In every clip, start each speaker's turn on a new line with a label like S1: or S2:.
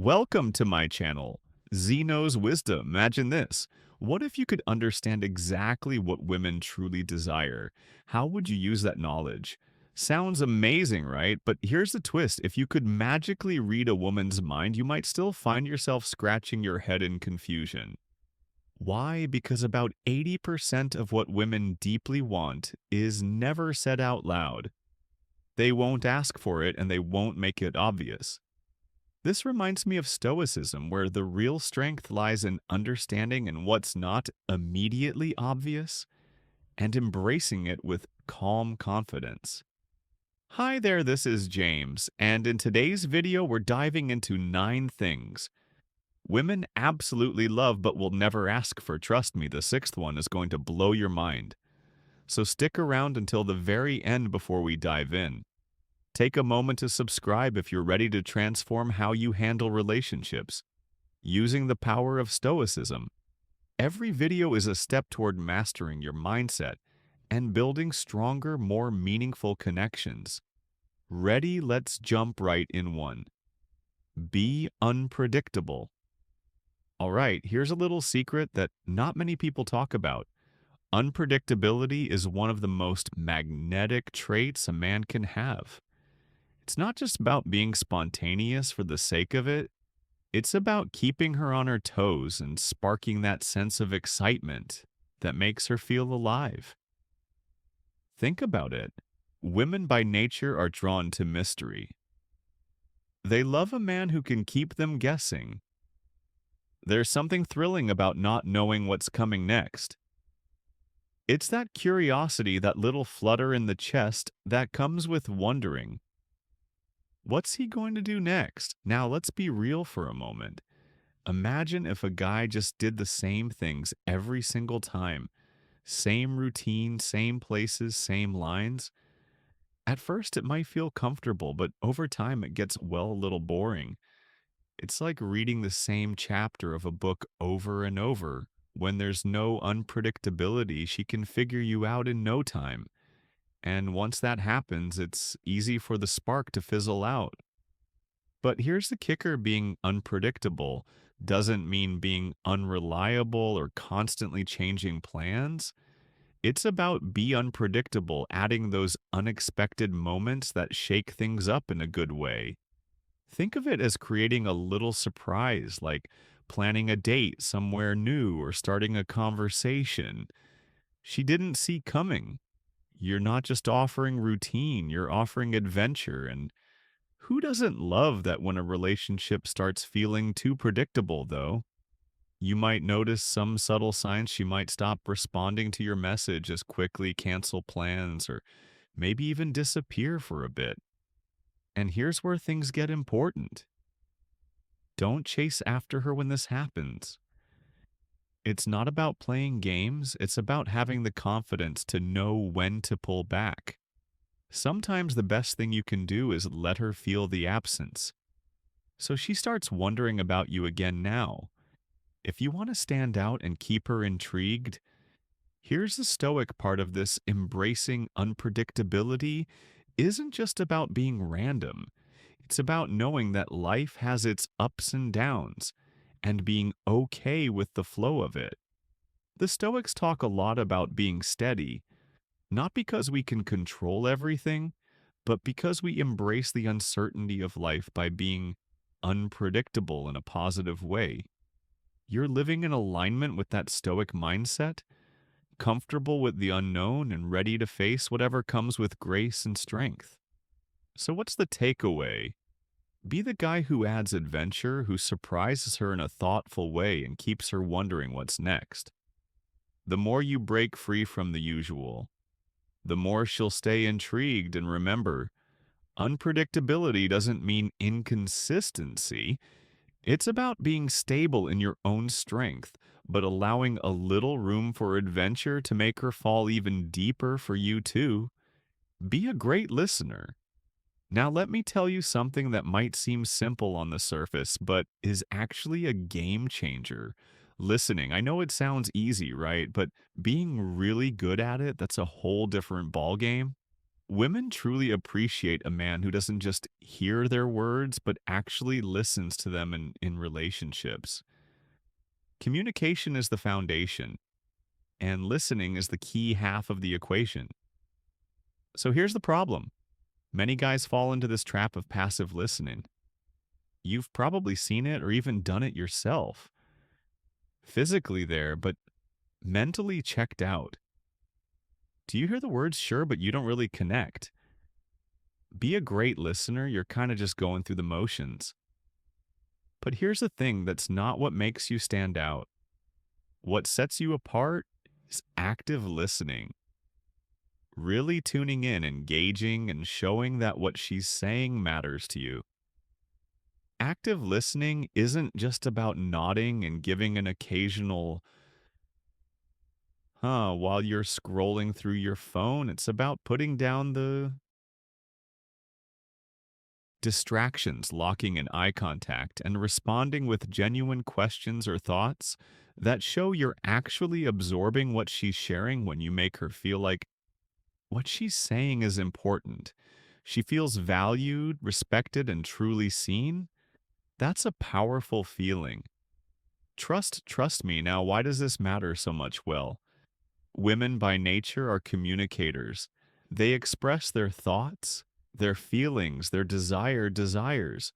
S1: Welcome to my channel, Zeno's Wisdom. Imagine this. What if you could understand exactly what women truly desire? How would you use that knowledge? Sounds amazing, right? But here's the twist. If you could magically read a woman's mind, you might still find yourself scratching your head in confusion. Why? Because about 80% of what women deeply want is never said out loud. They won't ask for it and they won't make it obvious. This reminds me of Stoicism, where the real strength lies in understanding and what's not immediately obvious and embracing it with calm confidence. Hi there, this is James, and in today's video, we're diving into 9 things women absolutely love but will never ask for. Trust me, the sixth one is going to blow your mind. So stick around until the very end before we dive in. Take a moment to subscribe if you're ready to transform how you handle relationships. Using the power of Stoicism, every video is a step toward mastering your mindset and building stronger, more meaningful connections. Ready? Let's jump right in one. Be unpredictable. All right, here's a little secret that not many people talk about. Unpredictability is one of the most magnetic traits a man can have. It's not just about being spontaneous for the sake of it. It's about keeping her on her toes and sparking that sense of excitement that makes her feel alive. Think about it. Women by nature are drawn to mystery. They love a man who can keep them guessing. There's something thrilling about not knowing what's coming next. It's that curiosity, that little flutter in the chest that comes with wondering. What's he going to do next? Now, let's be real for a moment. Imagine if a guy just did the same things every single time. Same routine, same places, same lines. At first, it might feel comfortable, but over time, it gets, well, a little boring. It's like reading the same chapter of a book over and over. When there's no unpredictability, she can figure you out in no time. And once that happens, it's easy for the spark to fizzle out. But here's the kicker: being unpredictable doesn't mean being unreliable or constantly changing plans. It's about be unpredictable, adding those unexpected moments that shake things up in a good way. Think of it as creating a little surprise, like planning a date somewhere new or starting a conversation she didn't see coming. You're not just offering routine, you're offering adventure. And who doesn't love that when a relationship starts feeling too predictable, though? You might notice some subtle signs. She might stop responding to your message as quickly, cancel plans, or maybe even disappear for a bit. And here's where things get important. Don't chase after her when this happens. It's not about playing games, it's about having the confidence to know when to pull back. Sometimes the best thing you can do is let her feel the absence. So she starts wondering about you again now. If you want to stand out and keep her intrigued, here's the stoic part of this: embracing unpredictability isn't just about being random. It's about knowing that life has its ups and downs and being okay with the flow of it. The Stoics talk a lot about being steady, not because we can control everything, but because we embrace the uncertainty of life by being unpredictable in a positive way. You're living in alignment with that Stoic mindset, comfortable with the unknown and ready to face whatever comes with grace and strength. So, what's the takeaway? Be the guy who adds adventure, who surprises her in a thoughtful way and keeps her wondering what's next. The more you break free from the usual, the more she'll stay intrigued. And remember, unpredictability doesn't mean inconsistency. It's about being stable in your own strength, but allowing a little room for adventure to make her fall even deeper for you too. Be a great listener. Now, let me tell you something that might seem simple on the surface, but is actually a game changer. Listening. I know it sounds easy, right? But being really good at it, that's a whole different ballgame. Women truly appreciate a man who doesn't just hear their words, but actually listens to them in relationships. Communication is the foundation, and listening is the key half of the equation. So here's the problem: many guys fall into this trap of passive listening. You've probably seen it or even done it yourself. Physically there, but mentally checked out. Do you hear the words? Sure, but you don't really connect. Be a great listener, you're kind of just going through the motions. But here's the thing: that's not what makes you stand out. What sets you apart is active listening, really tuning in, engaging, and showing that what she's saying matters to you. Active listening isn't just about nodding and giving an occasional, while you're scrolling through your phone. It's about putting down the distractions, locking in eye contact, and responding with genuine questions or thoughts that show you're actually absorbing what she's sharing. When you make her feel like what she's saying is important, she feels valued, respected, and truly seen, that's a powerful feeling. Trust me. Now, why does this matter so much? Well, women by nature are communicators. They express their thoughts, their feelings, their desired desires.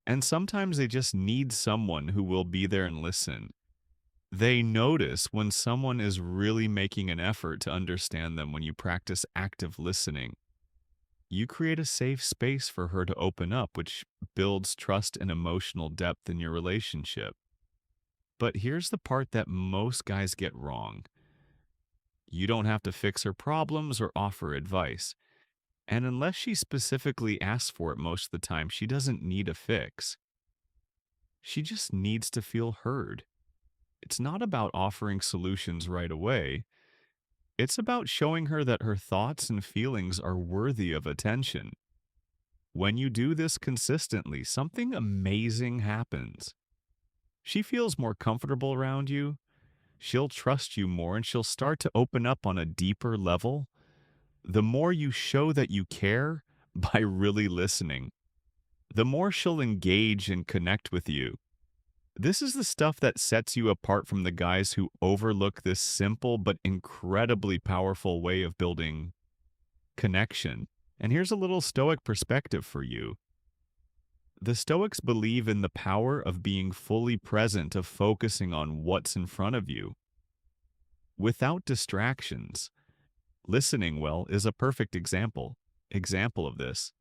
S1: And sometimes they just need someone who will be there and listen. They notice when someone is really making an effort to understand them. When you practice active listening, you create a safe space for her to open up, which builds trust and emotional depth in your relationship. But here's the part that most guys get wrong: you don't have to fix her problems or offer advice. And unless she specifically asks for it most of the time, she doesn't need a fix. She just needs to feel heard. It's not about offering solutions right away. It's about showing her that her thoughts and feelings are worthy of attention. When you do this consistently, something amazing happens. She feels more comfortable around you, she'll trust you more, and she'll start to open up on a deeper level. The more you show that you care by really listening, the more she'll engage and connect with you. This is the stuff that sets you apart from the guys who overlook this simple but incredibly powerful way of building connection. And here's a little Stoic perspective for you. The Stoics believe in the power of being fully present, of focusing on what's in front of you, without distractions. Listening well is a perfect example of this.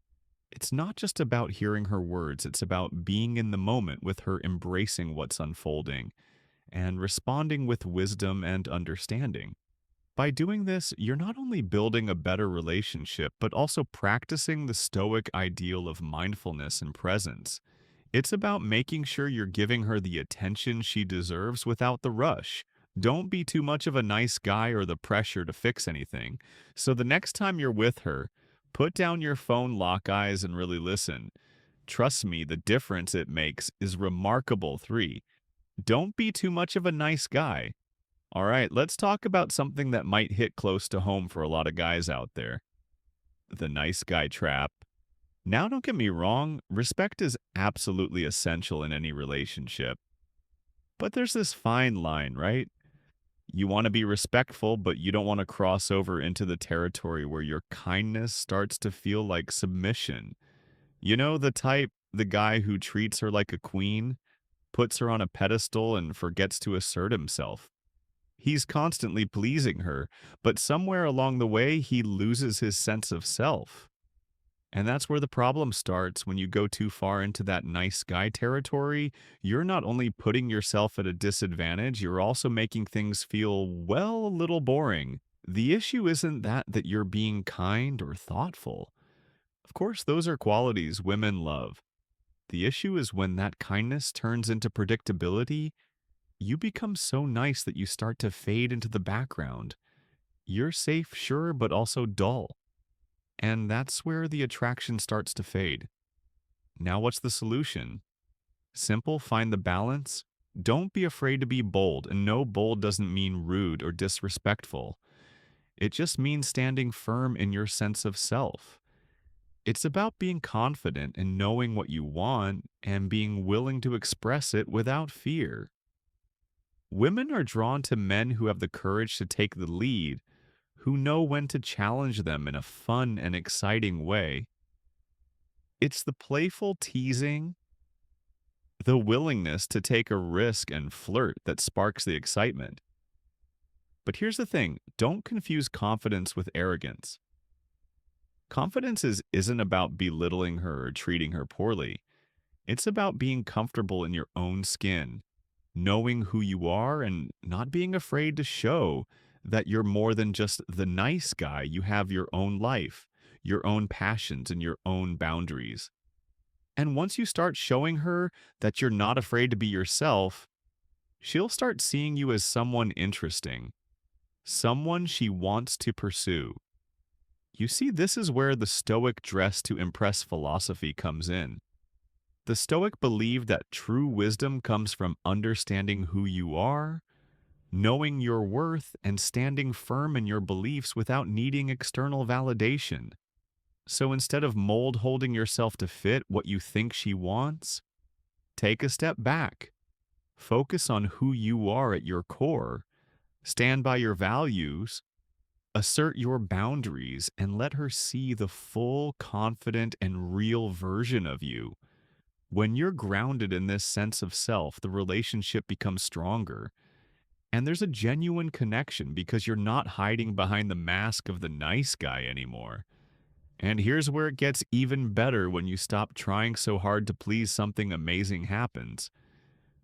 S1: It's not just about hearing her words, it's about being in the moment with her, embracing what's unfolding, and responding with wisdom and understanding. By doing this, you're not only building a better relationship, but also practicing the Stoic ideal of mindfulness and presence. It's about making sure you're giving her the attention she deserves without the rush. Don't be too much of a nice guy or the pressure to fix anything. So the next time you're with her, put down your phone, lock eyes, and really listen. Trust me, the difference it makes is remarkable. 3. Don't be too much of a nice guy. All right, let's talk about something that might hit close to home for a lot of guys out there: the nice guy trap. Now, don't get me wrong, respect is absolutely essential in any relationship. But there's this fine line, right? You want to be respectful, but you don't want to cross over into the territory where your kindness starts to feel like submission. You know, the type, the guy who treats her like a queen, puts her on a pedestal, and forgets to assert himself. He's constantly pleasing her, but somewhere along the way, he loses his sense of self. And that's where the problem starts. When you go too far into that nice guy territory, you're not only putting yourself at a disadvantage, you're also making things feel, well, a little boring. The issue isn't that you're being kind or thoughtful. Of course, those are qualities women love. The issue is when that kindness turns into predictability. You become so nice that you start to fade into the background. You're safe, sure, but also dull. And that's where the attraction starts to fade. Now, what's the solution? Simple: find the balance. Don't be afraid to be bold, and no, bold doesn't mean rude or disrespectful. It just means standing firm in your sense of self. It's about being confident and knowing what you want and being willing to express it without fear. Women are drawn to men who have the courage to take the lead, who know when to challenge them in a fun and exciting way. It's the playful teasing, the willingness to take a risk and flirt that sparks the excitement. But here's the thing, don't confuse confidence with arrogance. Confidence isn't about belittling her or treating her poorly. It's about being comfortable in your own skin, knowing who you are, and not being afraid to show that you're more than just the nice guy. You have your own life, your own passions, and your own boundaries. And once you start showing her that you're not afraid to be yourself, she'll start seeing you as someone interesting, someone she wants to pursue. You see, this is where the Stoic dress to impress philosophy comes in. The Stoic believed that true wisdom comes from understanding who you are, knowing your worth, and standing firm in your beliefs without needing external validation. So instead of mold holding yourself to fit what you think she wants, take a step back. Focus on who you are at your core, stand by your values, assert your boundaries, and let her see the full, confident, and real version of you. When you're grounded in this sense of self, the relationship becomes stronger. And there's a genuine connection because you're not hiding behind the mask of the nice guy anymore. And here's where it gets even better when you stop trying so hard to please something amazing happens.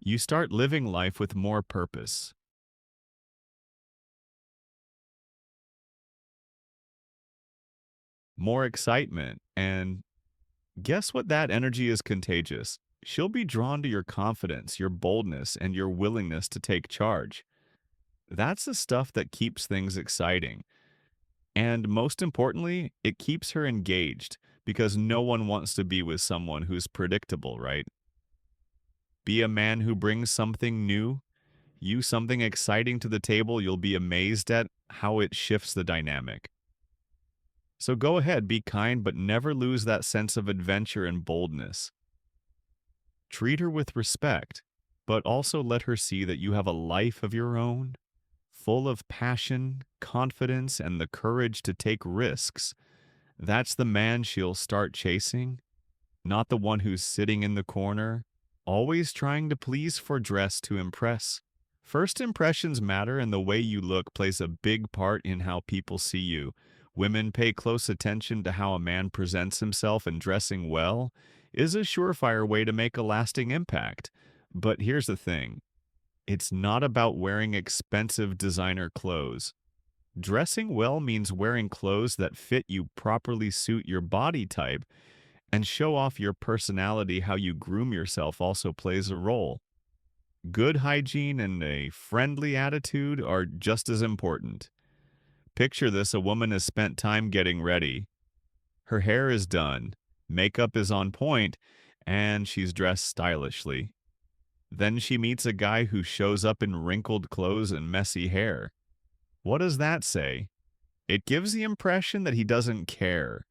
S1: You start living life with more purpose, more excitement, and guess what? That energy is contagious. She'll be drawn to your confidence, your boldness, and your willingness to take charge. That's the stuff that keeps things exciting. And most importantly, it keeps her engaged because no one wants to be with someone who's predictable, right? Be a man who brings something new, you something exciting to the table. You'll be amazed at how it shifts the dynamic. So go ahead, be kind, but never lose that sense of adventure and boldness. Treat her with respect, but also let her see that you have a life of your own, full of passion, confidence, and the courage to take risks. That's the man she'll start chasing, not the one who's sitting in the corner, always trying to please for dress to impress. First impressions matter, and the way you look plays a big part in how people see you. Women pay close attention to how a man presents himself, and dressing well is a surefire way to make a lasting impact. But here's the thing, it's not about wearing expensive designer clothes. Dressing well means wearing clothes that fit you, properly suit your body type, and show off your personality. How you groom yourself also plays a role. Good hygiene and a friendly attitude are just as important. Picture this, a woman has spent time getting ready. Her hair is done, makeup is on point, and she's dressed stylishly. Then she meets a guy who shows up in wrinkled clothes and messy hair. What does that say? It gives the impression that he doesn't care,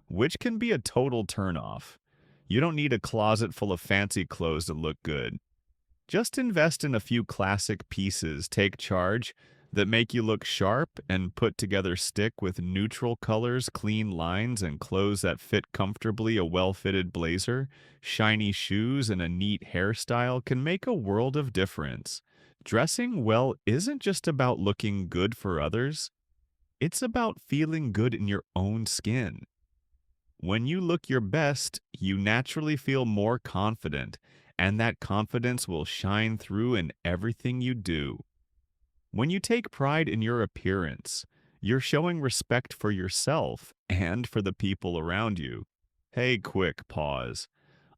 S1: which can be a total turnoff. You don't need a closet full of fancy clothes to look good. Just invest in a few classic pieces, take charge, that make you look sharp and put together, stick with neutral colors, clean lines, and clothes that fit comfortably. A well-fitted blazer, shiny shoes, and a neat hairstyle can make a world of difference. Dressing well isn't just about looking good for others. It's about feeling good in your own skin. When you look your best, you naturally feel more confident, and that confidence will shine through in everything you do. When you take pride in your appearance, you're showing respect for yourself and for the people around you. Hey, quick pause.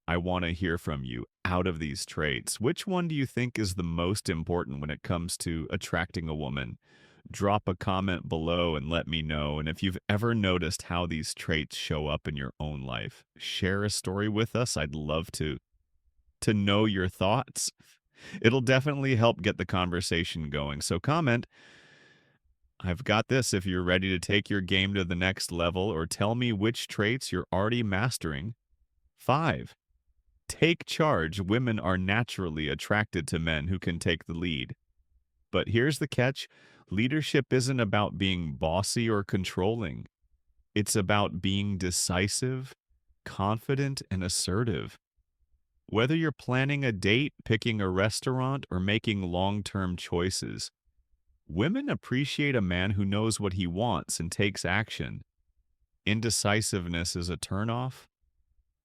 S1: I want to hear from you. Out of these traits, which one do you think is the most important when it comes to attracting a woman? Drop a comment below and let me know. And if you've ever noticed how these traits show up in your own life, share a story with us. I'd love to know your thoughts. It'll definitely help get the conversation going. So comment, I've got this if you're ready to take your game to the next level or tell me which traits you're already mastering. 5. Take charge. Women are naturally attracted to men who can take the lead. But here's the catch: leadership isn't about being bossy or controlling, it's about being decisive, confident, and assertive. Whether you're planning a date, picking a restaurant, or making long term choices, women appreciate a man who knows what he wants and takes action. Indecisiveness is a turnoff.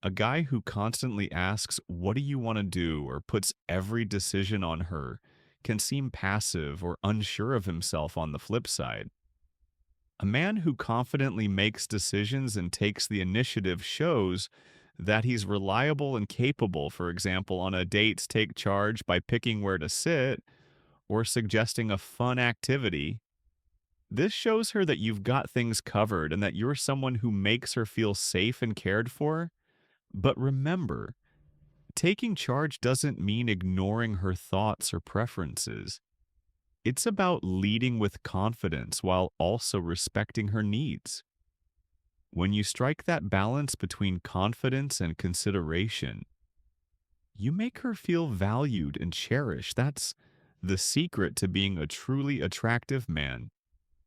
S1: A guy who constantly asks, "What do you want to do?" or puts every decision on her can seem passive or unsure of himself on the flip side. A man who confidently makes decisions and takes the initiative shows that he's reliable and capable. For example, on a date, take charge by picking where to sit or suggesting a fun activity. This shows her that you've got things covered and that you're someone who makes her feel safe and cared for. But remember, taking charge doesn't mean ignoring her thoughts or preferences. It's about leading with confidence while also respecting her needs. When you strike that balance between confidence and consideration, you make her feel valued and cherished. That's the secret to being a truly attractive man.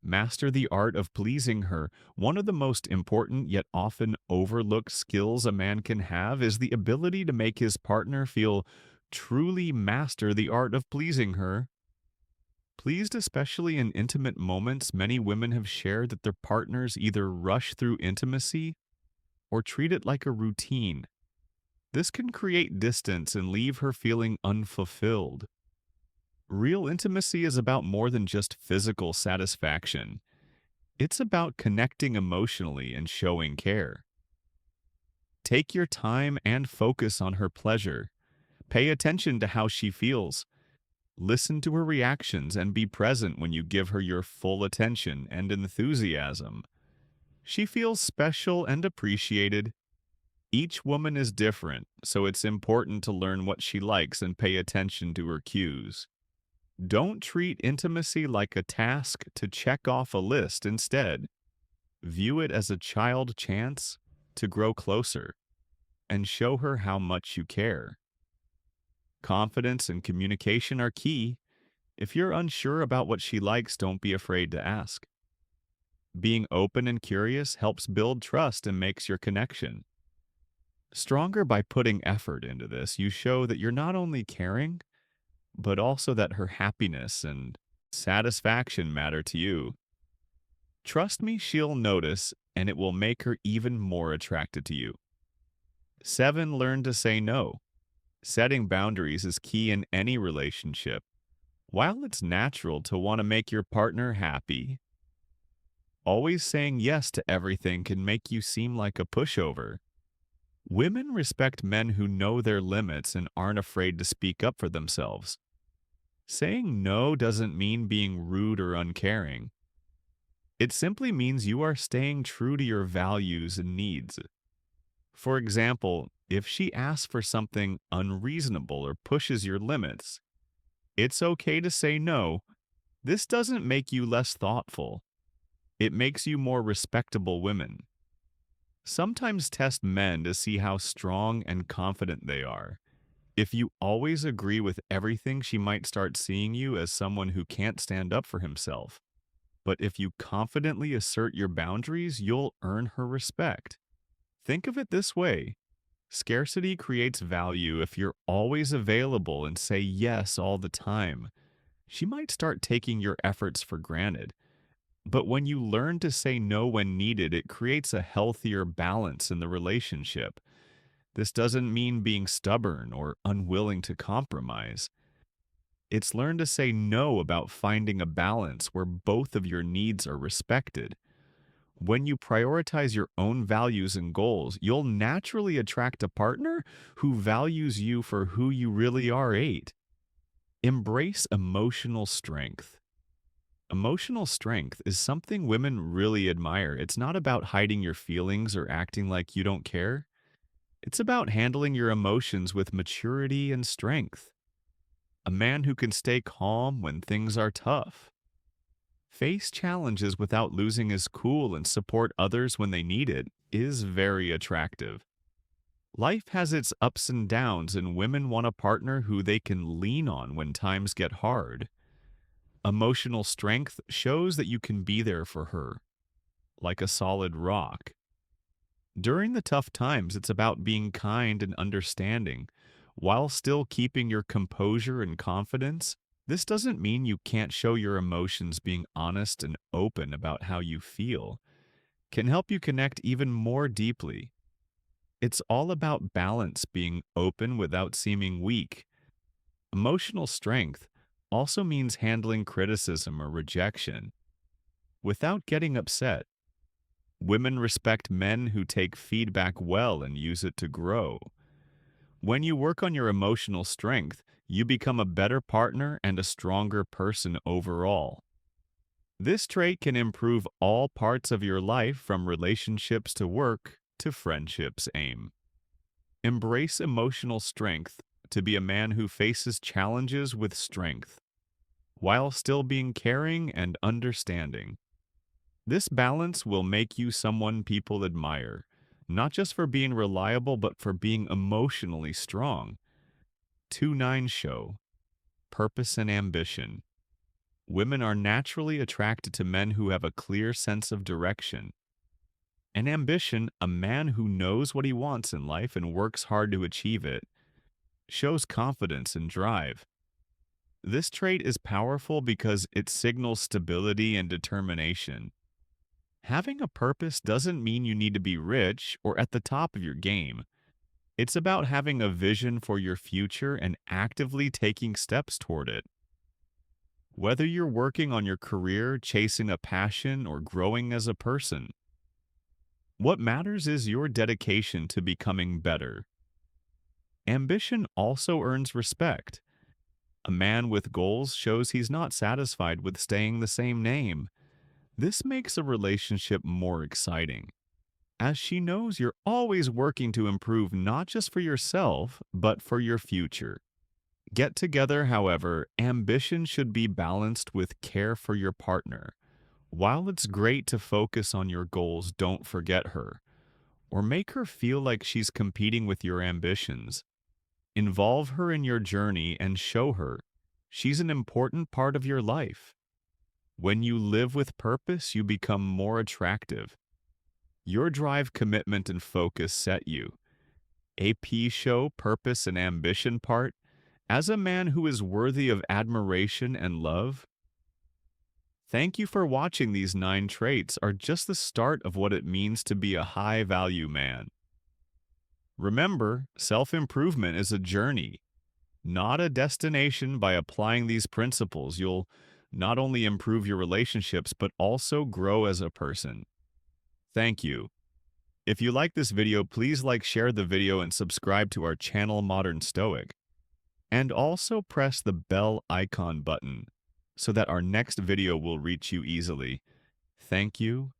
S1: Master the art of pleasing her. One of the most important yet often overlooked skills a man can have is the ability to make his partner feel truly master the art of pleasing her. Pleased especially in intimate moments, many women have shared that their partners either rush through intimacy or treat it like a routine. This can create distance and leave her feeling unfulfilled. Real intimacy is about more than just physical satisfaction. It's about connecting emotionally and showing care. Take your time and focus on her pleasure. Pay attention to how she feels. Listen to her reactions and be present when you give her your full attention and enthusiasm. She feels special and appreciated. Each woman is different, so it's important to learn what she likes and pay attention to her cues. Don't treat intimacy like a task to check off a list. Instead, view it as a child chance to grow closer and show her how much you care. Confidence and communication are key. If you're unsure about what she likes, don't be afraid to ask. Being open and curious helps build trust and makes your connection stronger. By putting effort into this, you show that you're not only caring, but also that her happiness and satisfaction matter to you. Trust me, she'll notice, and it will make her even more attracted to you. 7. Learn to say no. Setting boundaries is key in any relationship. While it's natural to want to make your partner happy, always saying yes to everything can make you seem like a pushover. Women respect men who know their limits and aren't afraid to speak up for themselves. Saying no doesn't mean being rude or uncaring. It simply means you are staying true to your values and needs. For example, if she asks for something unreasonable or pushes your limits, it's okay to say no. This doesn't make you less thoughtful. It makes you more respectable women. Sometimes test men to see how strong and confident they are. If you always agree with everything, she might start seeing you as someone who can't stand up for himself. But if you confidently assert your boundaries, you'll earn her respect. Think of it this way: scarcity creates value. If you're always available and say yes all the time, she might start taking your efforts for granted. But when you learn to say no when needed, it creates a healthier balance in the relationship. This doesn't mean being stubborn or unwilling to compromise. It's learn to say no about finding a balance where both of your needs are respected. When you prioritize your own values and goals, you'll naturally attract a partner who values you for who you really are. 8. Embrace emotional strength. Emotional strength is something women really admire. It's not about hiding your feelings or acting like you don't care. It's about handling your emotions with maturity and strength. A man who can stay calm when things are tough. face challenges without losing his cool and support others when they need it is very attractive. Life has its ups and downs, and women want a partner who they can lean on when times get hard. Emotional strength shows that you can be there for her, like a solid rock. During the tough times, it's about being kind and understanding, while still keeping your composure and confidence. This doesn't mean you can't show your emotions. Being honest and open about how you feel can help you connect even more deeply. It's all about balance, being open without seeming weak. Emotional strength also means handling criticism or rejection without getting upset. Women respect men who take feedback well and use it to grow. When you work on your emotional strength, you become a better partner and a stronger person overall. This trait can improve all parts of your life, from relationships to work to friendships. Embrace emotional strength to be a man who faces challenges with strength, while still being caring and understanding. This balance will make you someone people admire, not just for being reliable, but for being emotionally strong. 2-9 show purpose and ambition. Women are naturally attracted to men who have a clear sense of direction. And ambition, a man who knows what he wants in life and works hard to achieve it, shows confidence and drive. This trait is powerful because it signals stability and determination. Having a purpose doesn't mean you need to be rich or at the top of your game. It's about having a vision for your future and actively taking steps toward it. Whether you're working on your career, chasing a passion, or growing as a person, what matters is your dedication to becoming better. Ambition also earns respect. A man with goals shows he's not satisfied with staying the same name. This makes a relationship more exciting, as she knows you're always working to improve, not just for yourself, but for your future. Get together, however, ambition should be balanced with care for your partner. While it's great to focus on your goals, don't forget her, or make her feel like she's competing with your ambitions. Involve her in your journey and show her she's an important part of your life. When you live with purpose, you become more attractive. Your drive, commitment, and focus set you. AP show purpose and ambition part. As a man who is worthy of admiration and love, thank you for watching. These 9 traits are just the start of what it means to be a high-value man. Remember, self-improvement is a journey, not a destination. By applying these principles, you'll not only improve your relationships, but also grow as a person. Thank you. If you like this video, please like, share the video, and subscribe to our channel, Modern Stoic. And also press the bell icon button so that our next video will reach you easily. Thank you,